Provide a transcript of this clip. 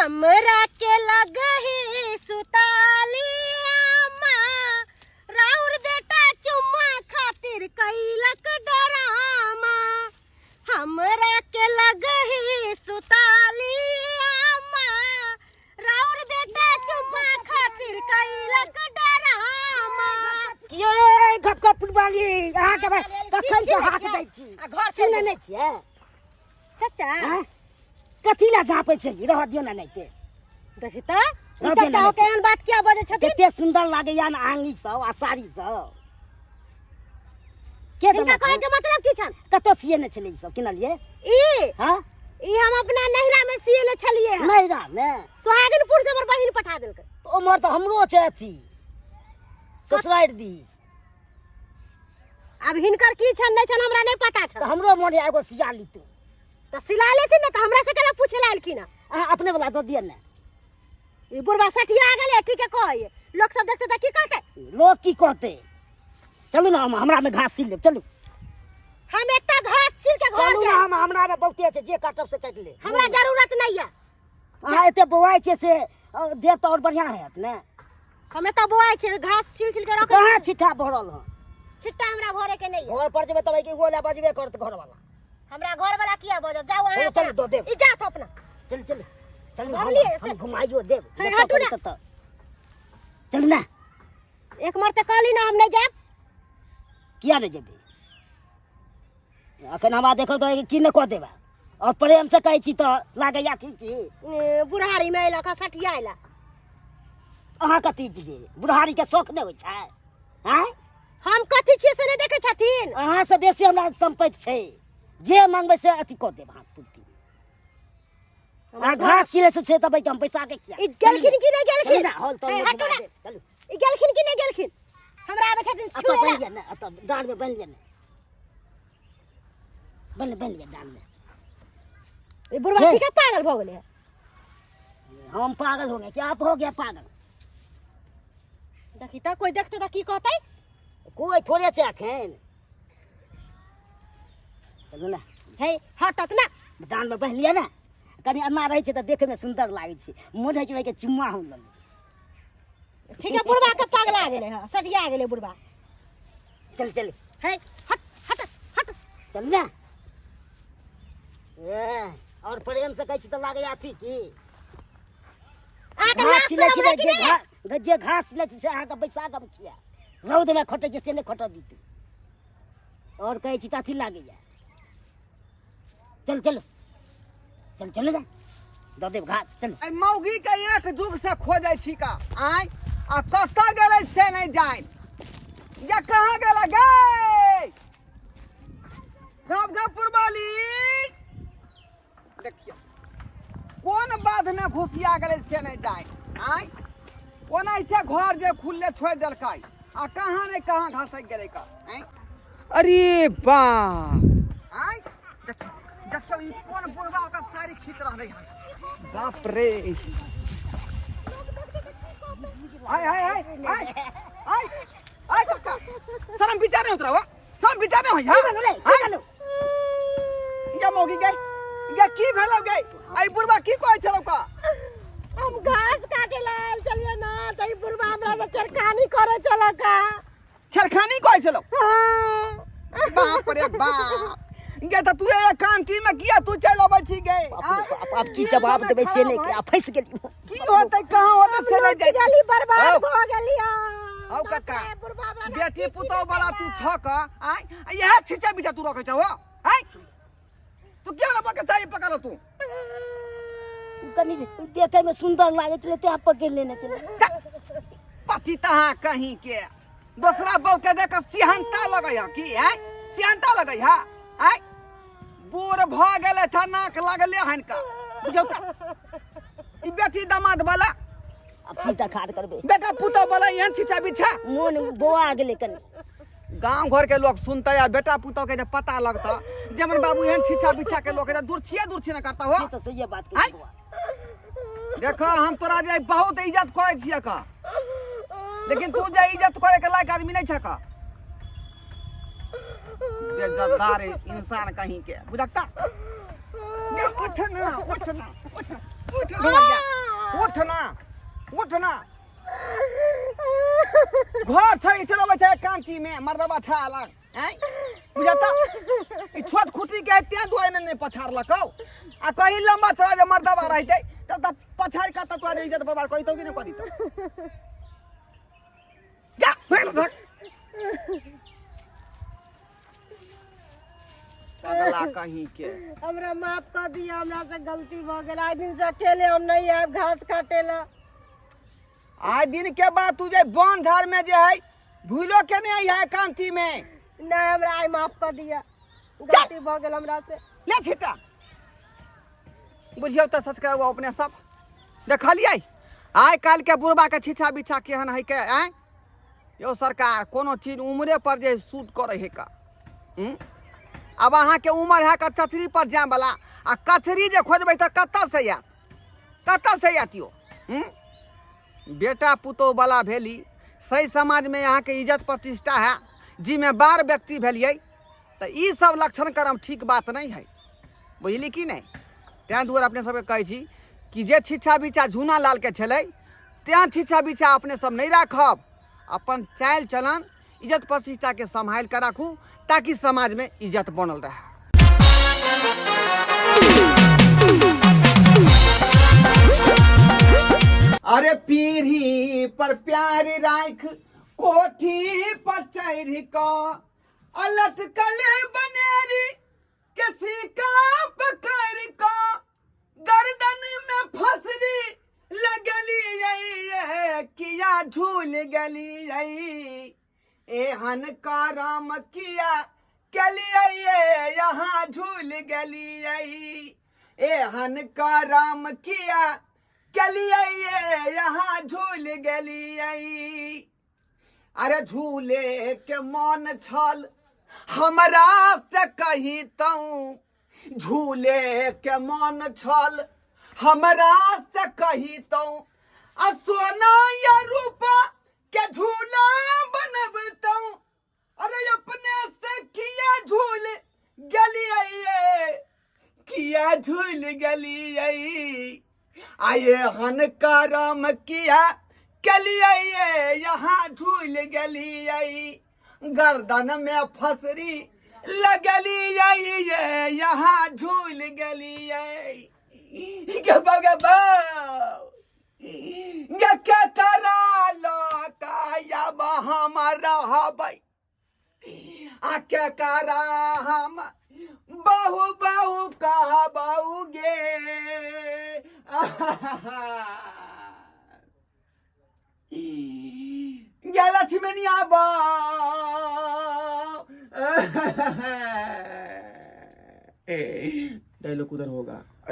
हमरा के लगही सुताली माँ राउर बेटा चुम्मा खातिर कैलक डरामा। हमरा के लगही सुताली माँ राउर बेटा चुम्मा खातिर कैलक डरामा। ये गप गप वाली अहाँ के कखन से हाथ दै छी घर से सुनै नै छियै चाचा कथी ला झापै छै रह दियौ ना नैते देखि त चाचा हो केहन बात किया बजै छथिन। कते सुंदर लागैया न आंगी सब आ साड़ी सब के इनका कहे के मतलब की छन कतो सिए ने छलै ई सब किनलिए ई हां ई हम अपना नहिरा में सिएले छलिए हैं। नहिरा में सोहागनपुर से हमर बहिन पठा देलकै। उमर तो हमरो छै अथी ससुरारि दिस। अब हिनकर की छन नै छन हमरा नै पता तो छ। हमरो मोन एगो सिया लीतू त सिला लेथिन न त हमरा से केला पूछे लालखिन। अहाँ अपने वाला दऽ दिय ने। ई बुढ़वा सठिया गेले ठीक है कहे लोग सब देखते त की कहते लोग की कहते। चलू ना हमरा में घास सील ले चलू। हम एता घास छिल के घर चलू जाए। ना हमरा में बहुते छै जे काटब से काट ले। हमरा जरूरत नहीं है। अहाँ एते बौआइ छै से देह तो और बढ़िया हैत ने। हम एता बोआइ छै घास छिल छिल के रख। कहाँ छिट्ठा भरल ह छिट्टा हमरा भरे के नहीं है। घर पर जेबे तब के गोला बजबे करत घर वाला। हमरा घर वाला किया बजत जाओ अहाँ चल दो देव। ई जात अपना चल चल चल भरलिए से। हम घुमाइयो देव। है, हटू ना। चल ना एक मर त कहली ना हम नहीं जाब। किया नहीं जेबे अखन हमरा देखल तो की न कह देबा और प्रेम से कहै छी तो लागैया ठीक छी। बुढ़ारी में अइला का सठिया अइला। अहाँ कथी छियै बुढ़ारी के शौक नहीं होइ छै हैं। हम कथी छियै से नहीं देखे छथिन। अहाँ से बेसी हमरा संपत्ति छै जे मांगबै से अथी कह देब हाथ पूर्ति। आ घास छिले से छै तब हम पैसा के किया ई गेलखिन कि नहीं गेलखिन। ना हॉल तो है, हटू ना। चलू ई गेलखिन कि नहीं गेलखिन हमरा आबे छथिन अत छुएला। बन लिया ना अत डांड में बन लिया ना बन लिया डांड में। ई बुढ़वा ठीक है पागल भ गेले है। हम पागल हो गए क्या आप हो गया पागल। देखी त कोई देखते त की कहतै। कोई थोड़े छै अखन। चलू ना हे हटत ना डांड में बन लिया ना कनी अन्ना रहे छै त देखे में सुंदर लागे छै मोन है छै के चुम्मा हो लल। ठीक है बुढ़वा के पगला गेले है सठिया गेले बुढ़वा। चल चल हे हट हट हट चल ना ए और प्रेम से कहै छी त लागे अथी की आके घास नाच छिले हमरा छिले कि नहीं। जे घास छिले से अहाँ के बैसा के किया रौद में खटे छै से नहीं खट दीतू और कहै छी त अथी लागैया। चल चल चल चल जा दऽ देब घास चल। आई मौगी के एक जुग से खोजै छी का आय आ कतऽ गेलै से नहीं जाय। या कहाँ गेला गे गपपुर वाली देखियो कोन बाध में घुसिया गेलै से नहीं जाय। आय ओनाहिते घर जे खुलले छोड़ देलकै आ कहाँ नहीं कहाँ घासक गेलै का। अरे बा आय देखियो ई कोन बुढ़वा ओकर साड़ी खींच रहलै हन। बाप रे हाय हाय हाय हाय हाय हाय काका शर्म विचार नहीं उतरा हुआ शर्म विचार नहीं होई हां या मौगी गई या की भेलौ गई आई बुढ़वा की कहै छलौ का। हम घास काटे लाल चलिए ना तई बुढ़वा हमरा से चरखानी करे चला का। छरखानी कहै छलौ हां बाप रे बाप ये तो तू ये कांटी में किया तू चल आबै छी गए। अब की जवाब देबै से नहीं कि फंस गेली की होतै कहां होतै से नहीं जाय गेली बर्बाद हो गेली। हौ काका बेटी पुतौ वाला तू छ का आय यह छिचे बिचा तू रखै छ हो आय तू क्या ना के साड़ी पकड़ तू कनी देखे में सुंदर लागे छले ते पकड़ लेने चले पति तहा कहीं के दूसरा बहू के देख सिहंता लगै ह की आय सिहंता लगै ह आय बूढ़ भ गेले था नाक लगले हन का बुझौ त ई बेटी दामाद वाला अब की तखार करबे बेटा पुतौ वाला यहन छिचा बिछा मोन बोआ गेले कनी। गांव घर के लोग सुनता या बेटा पुतौ के जब पता लगता जमन बाबू एहन छिछा बिछा के लोग दूर छिए ना करता हो। तो सही बात के बुआ देखो हम तोरा जे बहुत इज्जत करे छिए का लेकिन तू जे इज्जत करे के लायक आदमी नहीं छ का। बेइज्जतदार इंसान कहीं के बुझता उठ ना उठ ना उठ उठ उठना उठना घर छै चलबै छै कांती में मर्दबा था अलग हैं बुझाता ई छोट खुटी के ते दुआरे ने पछाड़लकौ आ कहीं लंबा चला जे मर्दबा रहते तब पछाड़ का तोरे इज्जत बर्बाद कहि तो कि नहीं करी तो जा भाग अगला कहीं के हमरा माफ कर दिया, हमरा से गलती भ गेल। आज दिन से अकेले हम नहीं आब घास काटे ला। आज दिन के बाद तुझे बन झाड़ में जे है भूलो के नहीं है कांती में नहीं, हमरा आई माफ कर दिया, गलती भ गेल हमरा से। ले छिटा बुझियो तो सच के वो अपने सब देखलिए आइ काल के बुढ़बा के छिछा बिछा केहन है के आय यो सरकार कोनो चीज उम्रे पर जे सूट करे है का अब अहाँ के उम्र है कचरी पर जाए वाला आ कचरी जे खोजबै त कत्ता से आत यो बेटा पुतोह वाला भेली सही समाज में यहाँ के इज्जत प्रतिष्ठा है जिम्मेवार व्यक्ति भेलिए तो ई सब लक्षण करम ठीक बात नहीं है बुझली कि नहीं। तैं दुआरे अपने सबके कहै छी कि जे छिछा बिछा झूना लाल के छलै तैं छिछा बिछा अपने सब नहीं राखब, अपन चाल चलन इज्जत प्रतिष्ठा के संभाल कर राखू ताकि समाज में इज्जत बनल रहे। अरे पीढ़ी पर प्यार राख कोठी पर चढ़ का अलट कले बनेरी किसी का पकड़ का गर्दन में फसरी लगली किया झूल गली एहन का राम किया कलिए यहाँ झूल गली एहन का राम किया कलिए यहाँ झूल गली। अरे झूले के मन छल हमरा से कही तऊ झूले के मन छल हमरा से कही तऊ आ सोना या रूपा के झूला बनबतऊ अरे अपने से किया झूल गली किया झूल गली आये हन का राम किया कलिए यहाँ झूल गली गर्दन में फसरी लगली यहाँ झूल गली क्या करा लो का हमारा हबै आ क्या करा हम बहु बहु कहा बहु गे लक्ष्मणिया बा डायलॉग उधर होगा।